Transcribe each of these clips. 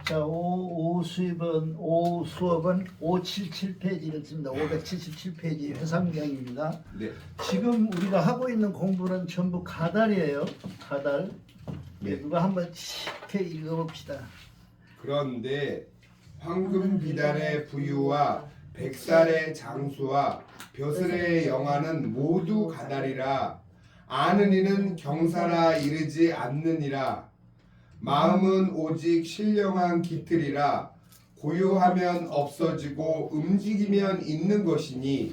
자, 오 수업은 577페이지를 씁니다. 577페이지 회상경입니다. 네. 지금 우리가 하고 있는 공부는 전부 가달이에요. 가달. 네. 누가 한번 쉽게 읽어봅시다. 그런데 황금 비단의 부유와 백살의 장수와 벼슬의 영화는 모두 가달이라. 아는 이는 경사라 이르지 않느니라. 마음은 오직 신령한 깃들이라. 고요하면 없어지고 움직이면 있는 것이니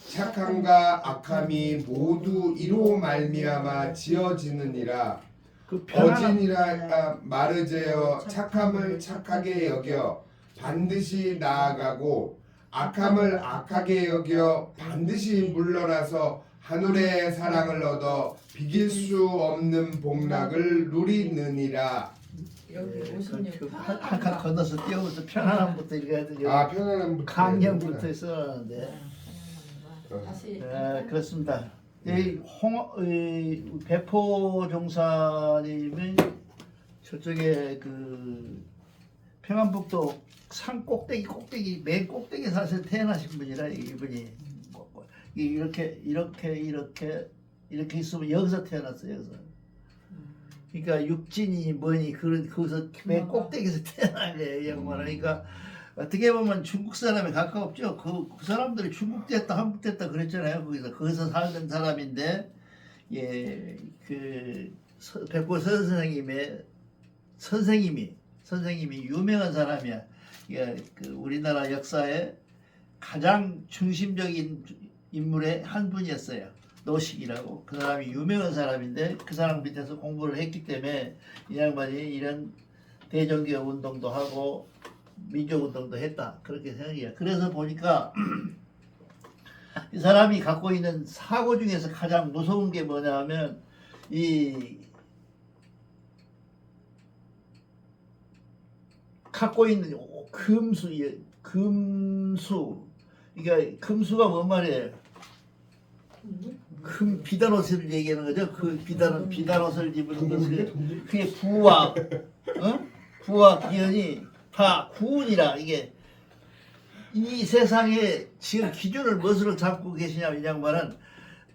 착함과 악함이 모두 이로 말미암아 지어지느니라. 그 편안한 어진이라 마르제여 착함을 착하게 여겨 반드시 나아가고 악함을 악하게 여겨 반드시 물러나서 하늘의 사랑을 얻어 비길 수 없는 복락을 누리느니라. 여기 56 한칸 건너서 띄워서 편안함부터 읽어야 되죠. 편안함부터 강령부터 써놨는데. 다시 그렇습니다. 이 배포 종사님은 저쪽에 그 평안북도 산 꼭대기 맨 꼭대기 사실 태어나신 분이라 이분이 이렇게 있으면 여기서 태어났어요. 여기서. 그러니까 육진이 뭐니 거기서 맨 꼭대기에서 태어난 거예요. 이 양반은. 그러니까 어떻게 보면 중국 사람에 가까웠죠. 그 사람들이 중국 됐다 한국 됐다 그랬잖아요. 거기서 살던 사람인데, 예, 그 백보 선생님이 유명한 사람이야. 예, 그 우리나라 역사에 가장 중심적인 인물의 한 분이었어요. 노식이라고. 그 사람이 유명한 사람인데 그 사람 밑에서 공부를 했기 때문에 이 양반이 이런 대정교 운동도 하고 민족운동도 했다. 그렇게 생각해요. 그래서 보니까 이 사람이 갖고 있는 사고 중에서 가장 무서운 게 뭐냐면 이 갖고 있는 금수. 그러니까 금수가 뭔 말이에요? 금 비단 옷을 얘기하는 거죠. 그 비단 옷을 입은 것을 그게 부와 기연이 다 구운이라. 이게 이 세상에 지금 기준을 무엇으로 잡고 계시냐면 이 양반은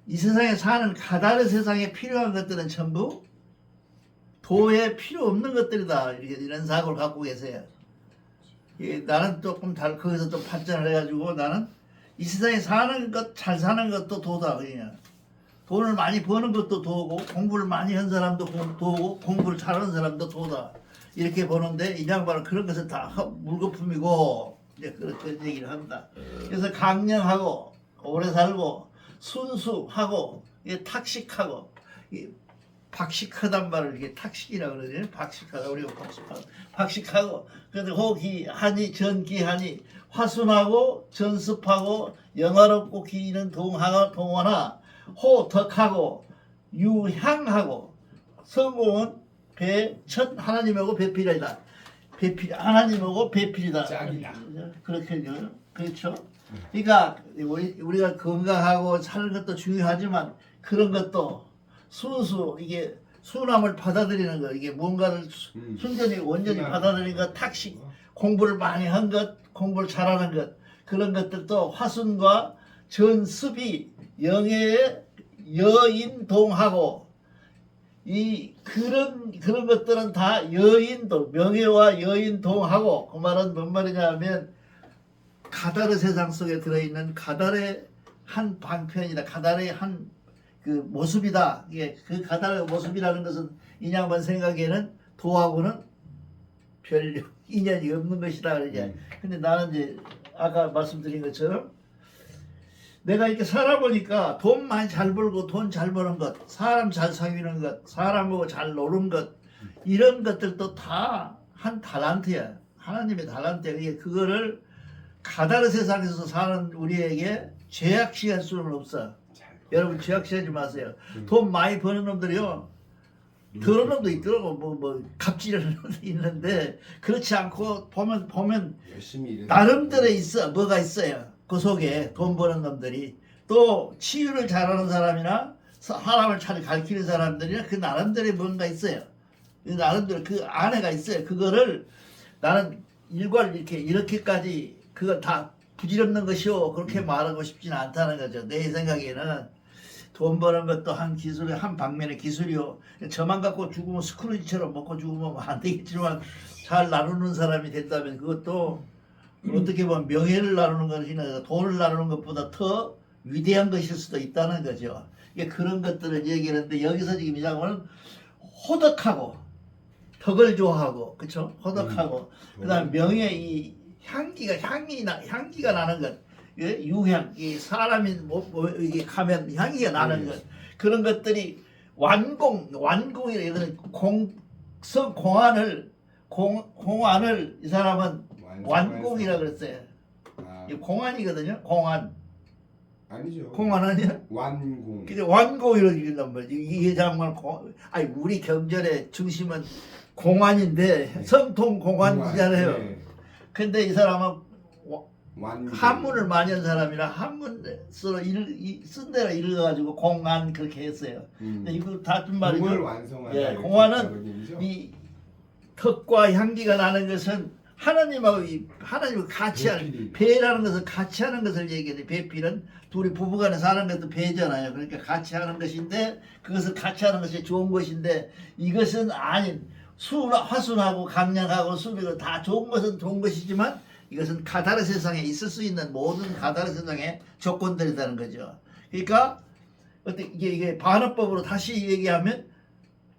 이 세상에 사는 가달의 세상에 필요한 것들은 전부 도에 필요 없는 것들이다. 이런 사고를 갖고 계세요. 나는 조금 거기서 좀 발전을 해가지고 나는 이 세상에 사는 것, 잘 사는 것도 도다. 그냥 돈을 많이 버는 것도 도고, 공부를 많이 한 사람도 도고, 공부를 잘하는 사람도 도다. 이렇게 보는데 이 양반은 그런 것은 다 물거품이고 이제 그런 얘기를 합니다. 그래서 강령하고 오래 살고 순수하고 탁식하고 박식하단 말을 이게 탁식이라고 그러죠. 박식하다 우리가 박식하고 그런데 호기하니 전기하니 화순하고 전습하고 영화롭고 기는 동원하 호덕하고 유향하고 성공은 첫 하나님하고 배필이다. 하나님하고 배필이다. 짝이다. 그렇게 그렇죠. 그러니까 우리가 건강하고 사는 것도 중요하지만 그런 것도 순수 이게 순함을 받아들이는 거 이게 뭔가를 순전히 온전히 받아들이는 것 탁식 공부를 많이 한 것 공부를 잘하는 것 그런 것들도 화순과 전습이 영예의 여인동하고 이 그런 것들은 다 여인동 명예와 여인동하고 그 말은 뭔 말이냐 하면 가달의 세상 속에 들어있는 가달의 한 방편이다. 가달의 한 그 모습이다. 이게 그 가달의 모습이라는 것은 이 양반 생각에는 도하고는 별 인연이 없는 것이다. 그러지. 근데 나는 이제 아까 말씀드린 것처럼 내가 이렇게 살아보니까 돈 많이 잘 벌고 돈 잘 버는 것, 사람 잘 사귀는 것, 사람하고 잘 노는 것 이런 것들도 다 한 달란트야. 하나님의 달란트야. 이게 그거를 가달의 세상에서 사는 우리에게 죄악시할 수는 없어. 여러분 죄악시하지 마세요. 돈 많이 버는 놈들이요. 그런 놈도 있더라고. 뭐 갑질하는 놈도 있는데 그렇지 않고 보면 나름대로 있어. 뭐가 있어요. 그 속에 돈 버는 놈들이 또 치유를 잘하는 사람이나 사람을 잘 가르치는 사람들이나 그 나름대로 뭔가 있어요. 나름대로 그 안에가 있어요. 그거를 나는 일괄 이렇게까지 그거 다 부질없는 것이오 그렇게 말하고 싶지는 않다는 거죠. 내 생각에는 돈 버는 것도 한 기술이 한 방면의 기술이요. 저만 갖고 죽으면 스크루지처럼 먹고 죽으면 안 되겠지만 잘 나누는 사람이 됐다면 그것도 어떻게 보면 명예를 나누는 것이 아니라 돈을 나누는 것보다 더 위대한 것일 수도 있다는 거죠. 이게 그런 것들을 얘기하는데 여기서 지금 이 장면은 호덕하고 덕을 좋아하고 그렇죠? 호덕하고 그다음 명예 이 향기가 나는 것, 예? 유향, 이 사람이 이게 가면 향기가 나는 것 그런 것들이 완공이라 이거는 공안을 이 사람은 완공이라 그랬어요. 아, 이 공안이거든요. 공안. 아니죠. 공안 아니야? 완공. 근데 완공이라고 얘기한단 말이지. 이게 정말 아니 우리 경전의 중심은 공안인데 성통 공안이잖아요. 네. 근데 이 사람은 완공. 한문을 많이 한 사람이라 한문으로 쓴 대로 읽어가지고 공안 그렇게 했어요. 근데 이거 다른 말이죠. 공을 완성하다. 예, 이렇게 공안은 있다고 이 덕과 향기가 나는 것은 하나님하고 하나님과 같이 하는 배필이. 배라는 것은 같이 하는 것을 얘기해요. 배필은 둘이 부부간에 사는 것도 배잖아요. 그러니까 같이 하는 것인데 그것을 같이 하는 것이 좋은 것인데 이것은 아닌 화순하고 강량하고 수비고 다 좋은 것은 좋은 것이지만 이것은 가다르 세상에 있을 수 있는 모든 가다르 세상의 조건들이라는 거죠. 그러니까 이게 반어법으로 다시 얘기하면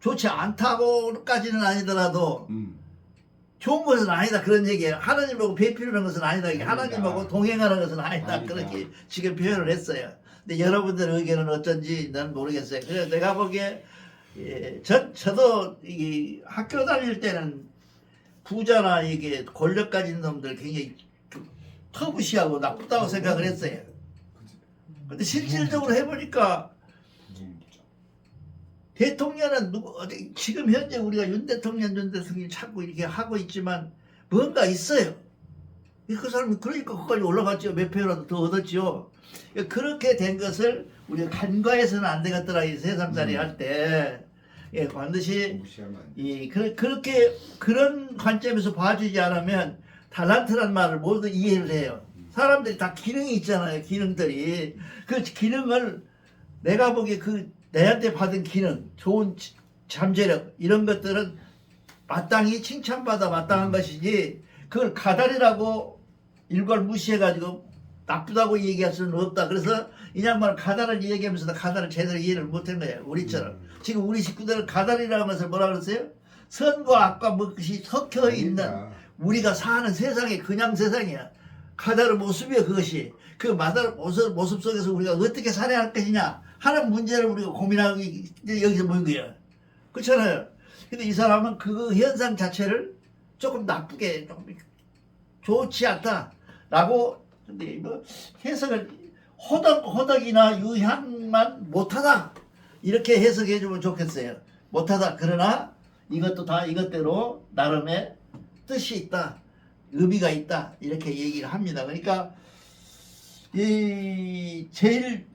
좋지 않다고까지는 아니더라도 좋은 것은 아니다 그런 얘기예요. 하나님하고 배필하는 것은 아니다. 이게 아니다. 하나님하고 동행하는 것은 아니다. 아니다. 그렇게 지금 표현을 했어요. 근데 여러분들 의견은 어쩐지 난 모르겠어요. 그래서 내가 보기에 저도 이 학교 다닐 때는 부자나 이게 권력 가진 놈들 굉장히 터부시하고 나쁘다고 생각을 했어요. 근데 실질적으로 해보니까 대통령은 지금 현재 우리가 윤 대통령이 자꾸 이렇게 하고 있지만 뭔가 있어요. 그 사람이 그러니까 거기까지 올라갔죠. 몇 표라도 더 얻었죠. 그렇게 된 것을 우리가 간과해서는 안 되겠더라. 이 세상살이 할 때. 예, 반드시 그렇게 그런 관점에서 봐주지 않으면 달란트란 말을 모두 이해를 해요. 사람들이 다 기능이 있잖아요. 기능들이 그 기능을 내가 보기에 내한테 받은 기능, 좋은 잠재력 이런 것들은 마땅히 칭찬받아 마땅한 것이지 그걸 가달이라고 일괄 무시해가지고 나쁘다고 얘기할 수는 없다. 그래서 이 양반은 가달을 얘기하면서도 가달을 제대로 이해를 못한 거예요. 우리처럼. 지금 우리 식구들은 가달이라는 것을 뭐라 그랬어요? 선과 악과 무엇이 섞여 있는 우리가 사는 세상이 그냥 세상이야. 가달의 모습이야 그것이. 그 모습 속에서 우리가 어떻게 살아야 할 것이냐 하는 문제를 우리가 고민하고 여기서 모인 거예요. 그렇잖아요. 근데 이 사람은 그 현상 자체를 조금 나쁘게 좀 좋지 않다라고 근데 이거 해석을 호덕이나 유향만 못하다 이렇게 해석해 주면 좋겠어요. 못하다. 그러나 이것도 다 이것대로 나름의 뜻이 있다. 의미가 있다. 이렇게 얘기를 합니다. 그러니까 이 제일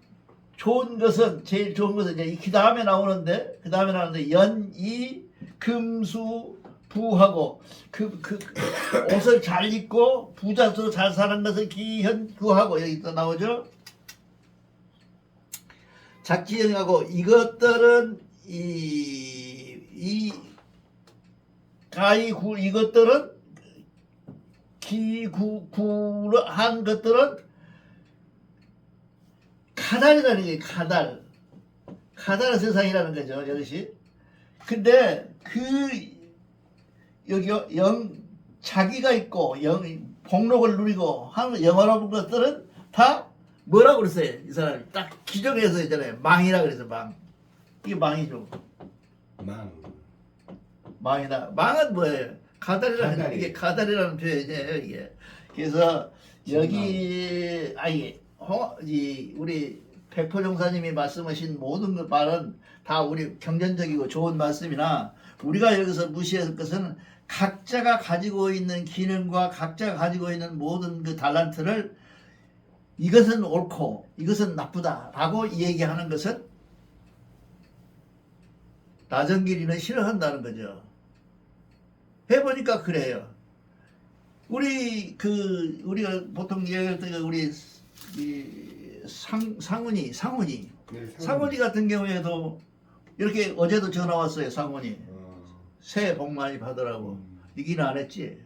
좋은 것은 이제 그 다음에 나오는데 연이 금수 부하고 그 옷을 잘 입고 부자로 잘 사는 것을 기현구하고 여기 또 나오죠. 작지영하고 이것들은 이 가이구 이것들은 기구한 것들은 가달이라는 게 가달 세상이라는 거죠. 이것이. 근데 여기 자기가 있고 복록을 누리고 하는 영원한 것들은 다 뭐라고 그랬어요? 이 사람이 딱 기정해서 있잖아요. 망이라 그래서 망. 이게 망이죠. 망이다. 망은 뭐예요? 가달이라는 이게 가달이라는 표현이에요. 이게. 그래서 여기 우리 백포 종사님이 말씀하신 모든 그 말은 다 우리 경전적이고 좋은 말씀이나 우리가 여기서 무시할 것은 각자가 가지고 있는 기능과 각자가 가지고 있는 모든 그 달란트를 이것은 옳고 이것은 나쁘다라고 얘기하는 것은 나정길이는 싫어한다는 거죠. 해보니까 그래요. 우리가 보통 얘기할 때 우리 상훈이 네, 상훈이 같은 경우에도 이렇게 어제도 전화 왔어요. 상훈이 어, 새해 복 많이 받으라고. 이기는 안 했지.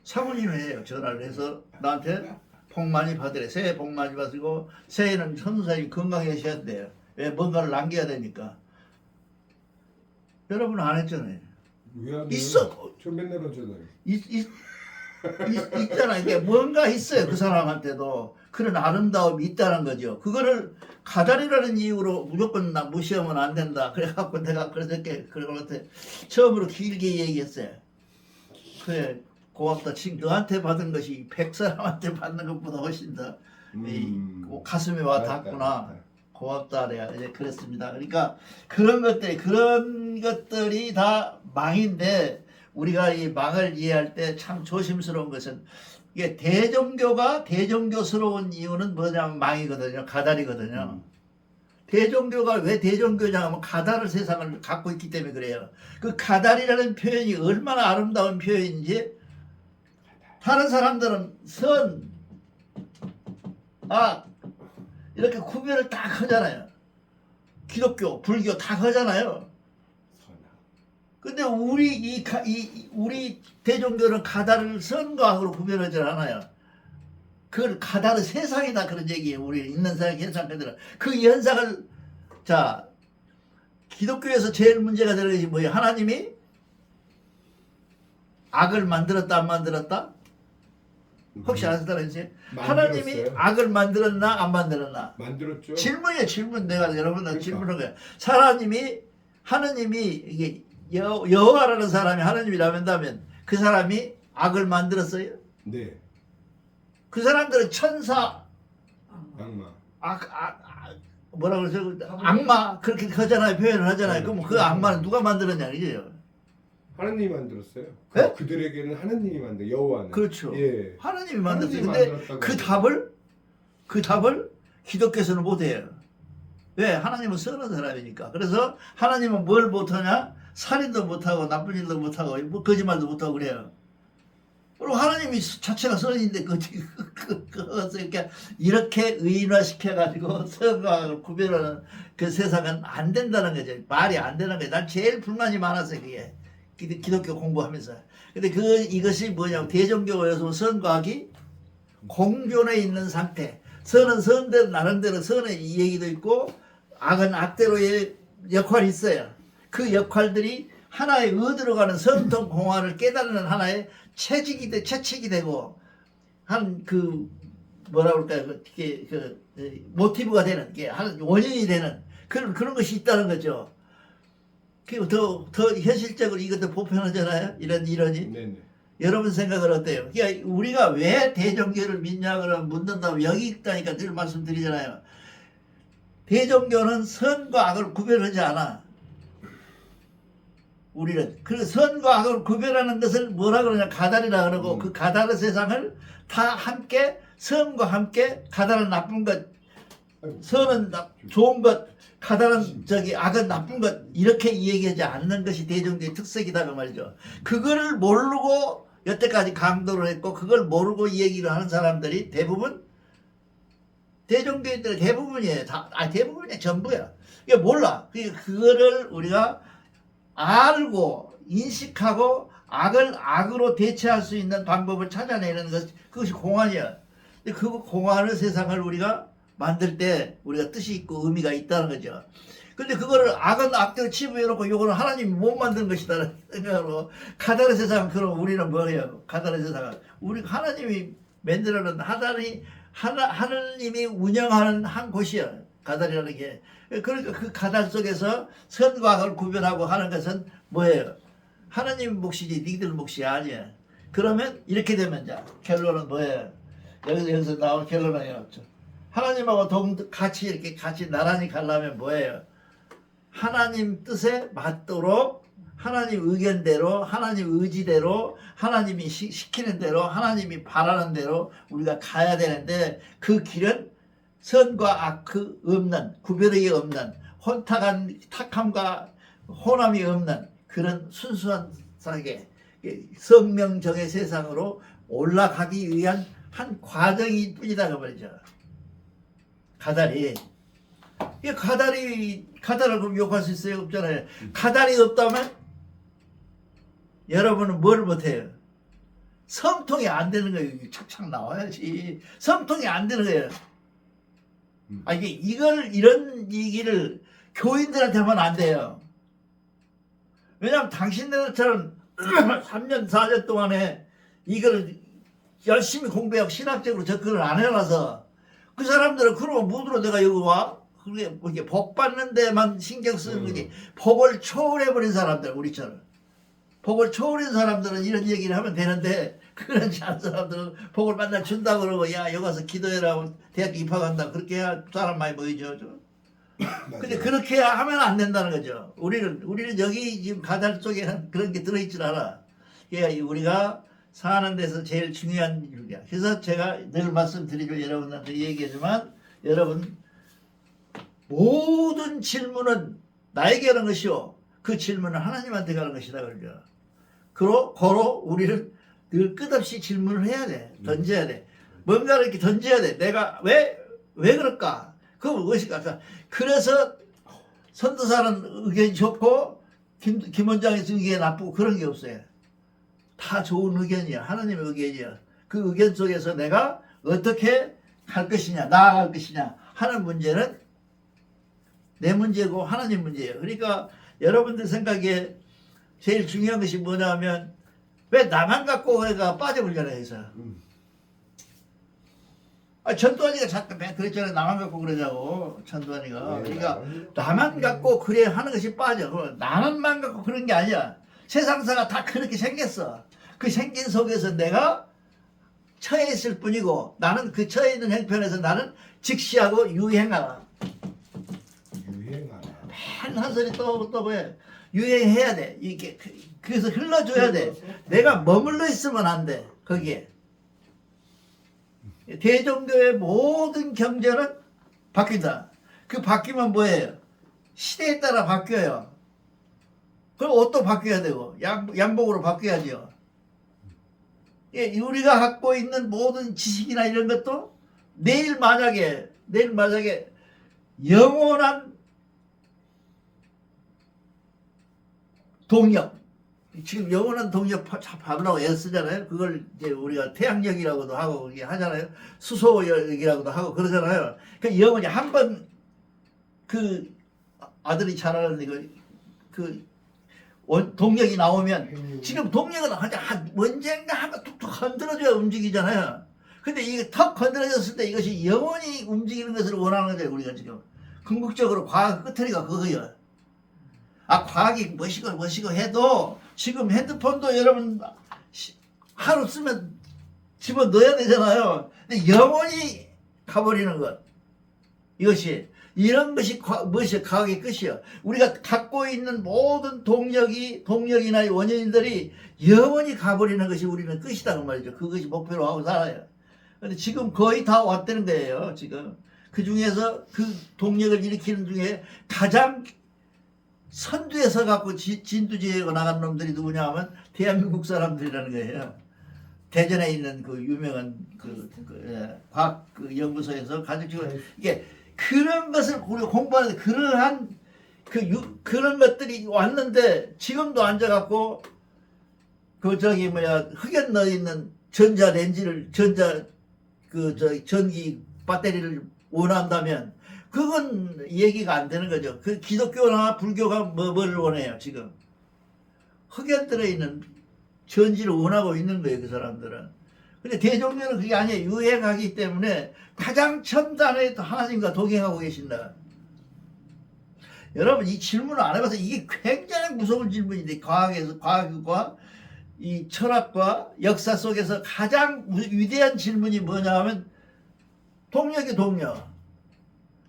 상훈이는 해요. 전화를 해서 나한테 복 많이 받으래. 새해 복 많이 받으고 새해는 선생님 건강해셔야 돼요. 왜 뭔가를 남겨야 되니까. 여러분은 안 했잖아요. 왜 안 해요? 있어. 저 맨날 하잖아요. 있잖아. 이게 뭔가 있어요. 그 사람한테도 그런 아름다움이 있다는 거죠. 그거를 가달이라는 이유로 무조건 나 무시하면 안 된다. 그래갖고 내가 그렇게 그런한테 처음으로 길게 얘기했어요. 그래 고맙다. 지금 너한테 받은 것이 100사람한테 받는 것보다 훨씬 더 가슴에 와 맞다, 닿구나. 맞다. 고맙다. 내가 이제 그랬습니다. 그러니까 그런 것들이 다 망인데 우리가 이 망을 이해할 때 참 조심스러운 것은 이게 대종교가 대종교스러운 이유는 뭐냐면 망이거든요. 가달이거든요. 대종교가 왜 대종교냐 하면 가달을 세상을 갖고 있기 때문에 그래요. 그 가달이라는 표현이 얼마나 아름다운 표현인지 다른 사람들은 선, 악 이렇게 구별을 딱 하잖아요. 기독교, 불교 다 하잖아요. 근데 우리 대종교는 가달을 선과학으로 구별하지 않아요. 그걸 가달의 세상이다 그런 얘기예요. 우리 있는 세상 그대로 그 현상을 자 기독교에서 제일 문제가 되는 것이 뭐예요? 하나님이 악을 만들었다 안 만들었다? 혹시 아시다면서요? 하나님이 악을 만들었나 안 만들었나? 만들었죠. 질문이에요. 질문. 내가 여러분들 그러니까. 질문한 거예요. 하나님이 이게 여호와라는 사람이 하나님이라면 그 사람이 악을 만들었어요? 네. 그 사람들은 천사, 악마. 뭐라 그러죠? 악마 그렇게 하잖아요. 표현을 하잖아요. 그럼 그 악마는 누가 만들었냐 이게요. 하나님이 만들었어요. 네? 그들에게는 하나님이 만들 여호와는. 그렇죠. 예. 하나님이 만들었어요. 하나님이 근데 만들었다고 그 답을 기독교에서는 못해요. 왜? 하나님은 선한 사람이니까. 그래서 하나님은 뭘 못하냐? 살인도 못하고 나쁜 일도 못하고 뭐 거짓말도 못하고 그래요. 그리고 하나님이 자체가 선인데 이렇게 의인화시켜가지고 선과 구별하는 그 세상은 안 된다는 거죠. 말이 안 되는 거예요. 난 제일 불만이 많았어요. 그게 기독교 공부하면서. 근데 이것이 뭐냐면 대종교에서 선과학이 공존해 있는 상태. 선은 선대로 나름대로 선의 이 얘기도 있고 악은 악대로의 역할이 있어요. 그 역할들이 하나의 의도로 가는 선통 공화를 깨달는 하나의 채찍이 되고 한 그 뭐라 그럴까요? 모티브가 되는 게 원인이 되는 그런 것이 있다는 거죠. 그리고 더 현실적으로 이것도 보편하잖아요. 이런이. 네네. 여러분 생각은 어때요? 그러니까 우리가 왜 대종교를 믿냐 그러면 묻는다고 여기 있다니까 늘 말씀드리잖아요. 대종교는 선과 악을 구별하지 않아. 우리는 그 선과 악을 구별하는 것을 뭐라 그러냐 가달이라 그러고 그 가달의 세상을 다 함께 선과 함께 가달은 나쁜 것, 선은 좋은 것, 가달은 악은 나쁜 것 이렇게 얘기하지 않는 것이 대종교의 특색이다 그 말이죠. 그거를 모르고 여태까지 강도를 했고 그걸 모르고 얘기를 하는 사람들이 대부분 대종교인들 대부분이에요. 대부분이 전부야. 이게 몰라. 그거를 우리가 알고 인식하고 악을 악으로 대체할 수 있는 방법을 찾아내는 그것이 공안이야. 근데 그 공안의 세상을 우리가 만들 때 우리가 뜻이 있고 의미가 있다는 거죠. 근데 그거를 악은 악대로 치부해놓고 요거는 하나님이 못 만든 것이다 생각으로 가달의 세상 그럼 우리는 뭐예요? 가달의 세상은 우리 하나님이 만들어놓은 하나님이 운영하는 한 곳이야. 가달이라는 게. 그러니까 그 가달 속에서 선과 악을 구별하고 하는 것은 뭐예요? 하나님 몫이지 니들 몫이 아니야. 그러면 이렇게 되면 자 결론은 뭐예요? 여기서 나온 결론은 하나님하고 같이 나란히 가려면 뭐예요? 하나님 뜻에 맞도록 하나님 의견대로 하나님 의지대로 하나님이 시키는 대로 하나님이 바라는 대로 우리가 가야 되는데 그 길은 선과 악 없는 구별이 없는 탁함과 혼함이 없는 그런 순수한 사계 성명정의 세상으로 올라가기 위한 한 과정이 뿐이다 그 말이죠. 가다리. 이 가다를 그럼 욕할 수 있어요? 없잖아요. 가다리 없다면 여러분은 뭘 못해요? 성통이 안 되는 거예요. 착착 나와야지. 성통이 안 되는 거예요. 아, 이런 얘기를 교인들한테 하면 안 돼요. 왜냐하면 당신들처럼 3년, 4년 동안에 이걸 열심히 공부하고 신학적으로 접근을 안 해놔서 그 사람들은 그러면 무드로 내가 여기 와? 그게 뭐 이게 복 받는 데만 신경 쓰는 거지. 복을 초월해버린 사람들, 우리처럼. 복을 초월한 사람들은 이런 얘기를 하면 되는데, 그렇지 않은 사람들은 복을 만날 준다 그러고, 야, 여기 가서 기도해라, 대학교 입학한다. 그렇게 해야 사람 많이 보이죠. 근데 그렇게 하면 안 된다는 거죠. 우리는 여기 지금 가달 속에 그런 게 들어있질 않아. 그러니까 우리가 사는 데서 제일 중요한 일이야. 그래서 제가 늘 말씀드리고 여러분한테 얘기하지만, 여러분, 모든 질문은 나에게 하는 것이요. 그 질문은 하나님한테 가는 것이다. 그러죠. 고로 우리는 늘 끝없이 질문을 해야 돼. 던져야 돼. 뭔가를 이렇게 던져야 돼. 내가 왜 그럴까? 그건 무엇일까? 그래서 선도사는 의견이 좋고 김 원장의 의견이 나쁘고 그런 게 없어요. 다 좋은 의견이야. 하나님의 의견이야. 그 의견 속에서 내가 어떻게 갈 것이냐, 나아갈 것이냐 하는 문제는 내 문제고 하나님 문제예요. 그러니까 여러분들 생각에 제일 중요한 것이 뭐냐면 왜 나만 갖고 내가 빠져버리잖아요. 해서 전두환이가 자꾸 그랬잖아요. 나만 갖고 그러자고. 전두환이가. 그러니까 나만 갖고 그래 하는 것이 빠져. 나만 갖고 그런 게 아니야. 세상사가 다 그렇게 생겼어. 그 생긴 속에서 내가 처해 있을 뿐이고 나는 그 처해 있는 형편에서 나는 직시하고 유행하라. 한 소리 또 왜 유행해야 돼. 이게 그래서 흘러줘야 돼. 내가 머물러 있으면 안 돼. 거기에. 대종교의 모든 경제는 바뀐다. 그 바뀌면 뭐예요? 시대에 따라 바뀌어요. 그럼 옷도 바뀌어야 되고 양복으로 바뀌어야죠. 예, 우리가 갖고 있는 모든 지식이나 이런 것도 내일 만약에 영원한 동력, 지금 영원한 동력 받으라고 애쓰잖아요. 그걸 이제 우리가 태양력이라고도 하고 하잖아요. 수소력이라고도 하고 그러잖아요. 그 영원히 한번 그 아들이 잘 아는 동력이 나오면 지금 동력은 언젠가 한번 툭툭 건드려줘야 움직이잖아요. 근데 이게 턱 건드려졌을 때 이것이 영원히 움직이는 것을 원하는 거죠. 우리가 지금 궁극적으로 과학 끝터리가 그거예요. 과학이 뭐시고 해도 지금 핸드폰도 여러분 하루 쓰면 집어넣어야 되잖아요. 근데 영원히 가버리는 것. 이런 것이 과학의 끝이요. 우리가 갖고 있는 모든 동력이나 원인들이 영원히 가버리는 것이 우리는 끝이다. 그 말이죠. 그것이 목표로 하고 살아요. 근데 지금 거의 다 왔다는 거예요. 지금. 그 중에서 그 동력을 일으키는 중에 가장 선두에 서갖고 진두지휘하고 나간 놈들이 누구냐 하면 대한민국 사람들이라는 거예요. 대전에 있는 그 유명한 과학 연구소에서 가지고 이게 그런 것을 우리가 공부하는데 그러한 그런 것들이 왔는데 지금도 앉아갖고 흑연 넣어 있는 전자 렌즈를 전기 배터리를 원한다면 그건 얘기가 안 되는 거죠. 그 기독교나 불교가 뭘 원해요, 지금? 흑연 들어있는 전지를 원하고 있는 거예요, 그 사람들은. 근데 대종교는 그게 아니에요. 유행하기 때문에 가장 첨단에 하나님과 동행하고 계신다. 여러분, 이 질문을 안 해봐서 이게 굉장히 무서운 질문인데, 과학과 이 철학과 역사 속에서 가장 위대한 질문이 뭐냐 하면, 동력이 동력.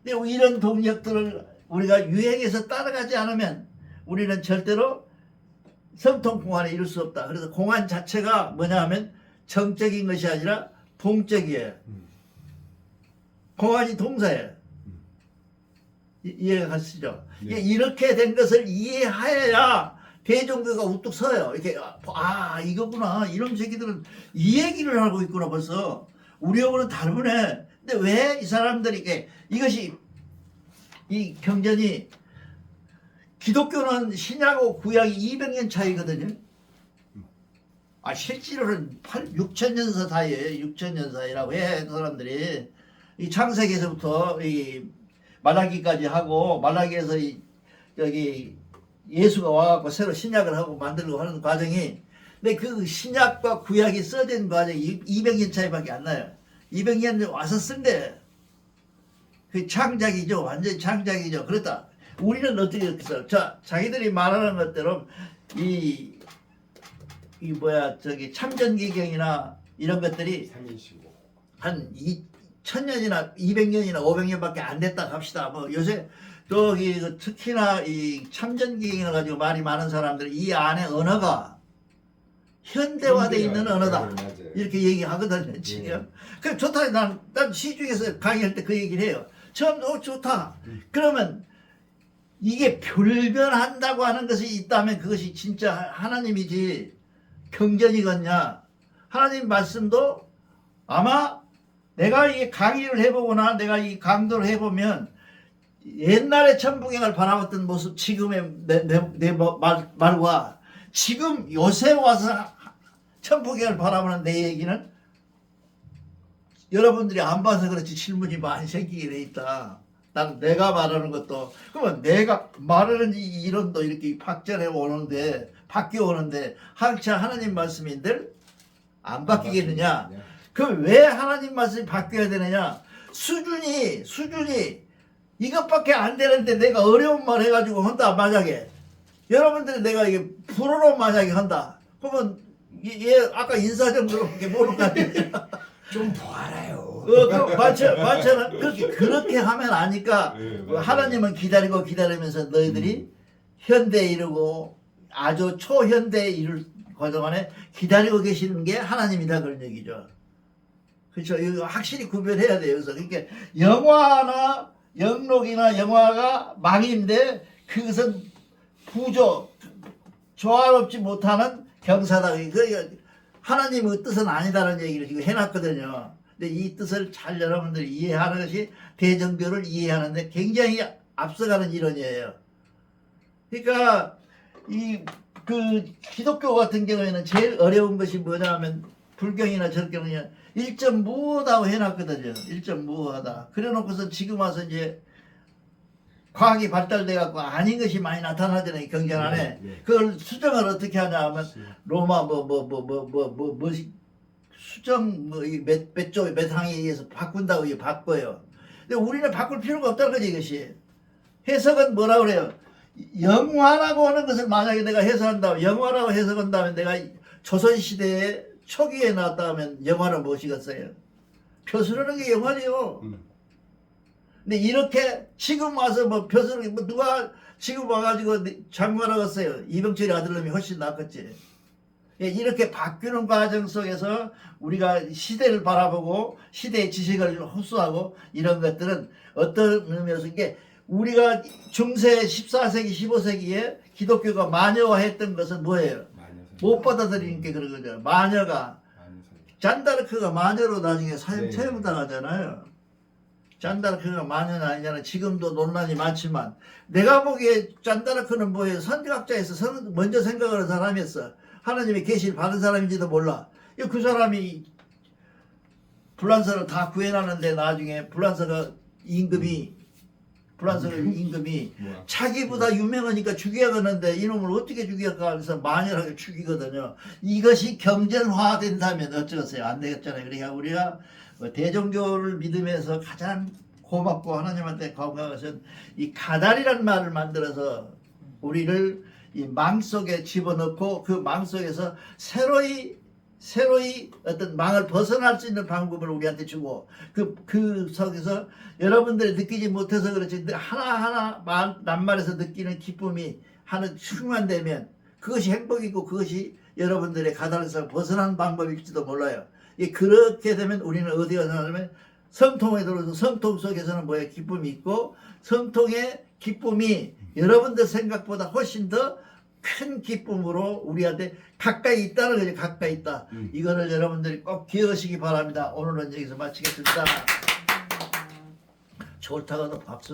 근데 이런 동력들을 우리가 유행해서 따라가지 않으면 우리는 절대로 성통공안에 이룰 수 없다. 그래서 공안 자체가 뭐냐 하면 정적인 것이 아니라 동적이에요. 공안이 동사예요. 이해가 가시죠? 네. 이렇게 된 것을 이해하여야 대종교가 우뚝 서요. 이렇게 이거구나. 이런 새끼들은 이 얘기를 하고 있구나 벌써. 우리하고는 다르네. 근데 왜 이 사람들이 이것이 이 경전이 기독교는 신약하고 구약이 200년 차이거든요. 실제로는 6,000년 사이에요. 6,000년 사이라고 해 사람들이. 이 창세기에서부터 이 말라기까지 하고 말라기에서 여기 예수가 와갖고 새로 신약을 하고 만들고 하는 과정이, 근데 그 신약과 구약이 써진 과정이 200년 차이밖에 안 나요. 200년 와서 쓴데 그 창작이죠. 완전히 창작이죠. 그렇다. 우리는 어떻게 했어? 자기들이 말하는 것대로 참전기경이나 이런 것들이 3인시고 한 1000년이나 200년이나 500년밖에 안 됐다 합시다. 뭐 요새 특히나 이 참전기경을 가지고 말이 많은 사람들은 이 안에 언어가 현대화되어 있는 언어다. 네, 맞아요. 이렇게 얘기하거든요, 지금. 그래, 좋다. 난 시중에서 강의할 때 그 얘기를 해요. 처음, 좋다. 그러면 이게 변변한다고 하는 것이 있다면 그것이 진짜 하나님이지 경전이겠냐. 하나님 말씀도 아마 내가 이 강의를 해보거나 내가 이 강도를 해보면 옛날에 천부경을 바라봤던 모습, 지금의 내 말과 지금 요새 와서 천부경을 바라보는 내 얘기는 여러분들이 안 봐서 그렇지 질문이 많이 생기게 돼 있다. 난 내가 말하는 것도, 그러면 내가 말하는 이 이론도 이렇게 박전해 오는데, 바뀌어 오는데, 하나님 말씀인들 안 바뀌겠느냐? 그럼 왜 하나님 말씀이 바뀌어야 되느냐? 수준이 이것밖에 안 되는데 내가 어려운 말 해가지고 한다, 만약에. 여러분들이 내가 이게 불어로 만약에 한다. 그러면 얘 아까 인사정도로밖에 모르는 거 아니야? 좀 알아요. 맞잖아. 그렇게 하면 아니까 네, 하나님은 기다리면서 너희들이 현대에 이르고 아주 초현대에 이를 과정안에 기다리고 계시는 게 하나님이다 그런 얘기죠. 그렇죠. 이거 확실히 구별해야 돼요. 그래서 그러니까 영화나 영록이나 영화가 망인데 그것은 조화롭지 못하는 경사다. 하나님의 뜻은 아니다라는 얘기를 지금 해놨거든요. 근데 이 뜻을 잘 여러분들이 이해하는 것이 대정교를 이해하는데 굉장히 앞서가는 이론이에요. 그러니까 기독교 같은 경우에는 제일 어려운 것이 뭐냐면 불경이나 절경이나 일점무하다고 해놨거든요. 일점무하다. 그래놓고서 지금 와서 이제 과학이 발달돼 갖고 아닌 것이 많이 나타나잖아요. 경전 안에. 그걸 수정을 어떻게 하냐 하면 로마 수정 몇 항에 의해서 바꾼다고 바꿔요. 근데 우리는 바꿀 필요가 없다는 거지 이것이. 해석은 뭐라 그래요? 영화라고 하는 것을 만약에 내가 해석한다면, 영화라고 해석한다면 내가 조선시대에 초기에 나왔다면 영화는 무엇이겠어요? 표수라는 게 영화지요. 근데 이렇게 지금 와서 표수를 누가 지금 와가지고 장관하겠어요? 이병철이 아들놈이 훨씬 낫겠지. 이렇게 바뀌는 과정 속에서 우리가 시대를 바라보고 시대의 지식을 흡수하고 이런 것들은 어떤 의미에서 이게 우리가 중세 14세기 15세기에 기독교가 마녀화했던 것은 뭐예요? 못 받아들이니까 그런 거죠. 마녀가 잔다르크가 마녀로 나중에 처형당하잖아요. 잔다르크가 마녀는 아니잖아요. 지금도 논란이 많지만 내가 보기에 잔다르크는 뭐예요? 선각자에서 먼저 생각하는 사람이었어. 하나님의 계시를 받은 사람인지도 몰라. 그 사람이 불란서를 다 구해놨는데 나중에 불란서 임금이 자기보다 유명하니까 죽여야겠는데 이놈을 어떻게 죽일까 해서 만연하게 죽이거든요. 이것이 경전화된다면 어쩌겠어요? 안 되겠잖아요. 그러니까 우리가 대종교를 믿으면서 가장 고맙고 하나님한테 감사한 것은 이 가달이라는 말을 만들어서 우리를 이 망 속에 집어넣고 그 망 속에서 새로이 어떤 망을 벗어날 수 있는 방법을 우리한테 주고 그 속에서 여러분들이 느끼지 못해서 그렇지 하나하나 낱말에서 느끼는 기쁨이 하나 충만되면 그것이 행복이고 그것이 여러분들의 가달에서 벗어난 방법일지도 몰라요. 그렇게 되면 우리는 어디 가냐면 성통에 들어서 성통 속에서는 뭐야 기쁨이 있고 성통의 기쁨이 여러분들 생각보다 훨씬 더 큰 기쁨으로 우리한테 가까이 있다는 거죠. 가까이 있다. 이거를 여러분들이 꼭 기억하시기 바랍니다. 오늘은 여기서 마치겠습니다. 좋다고도 박수.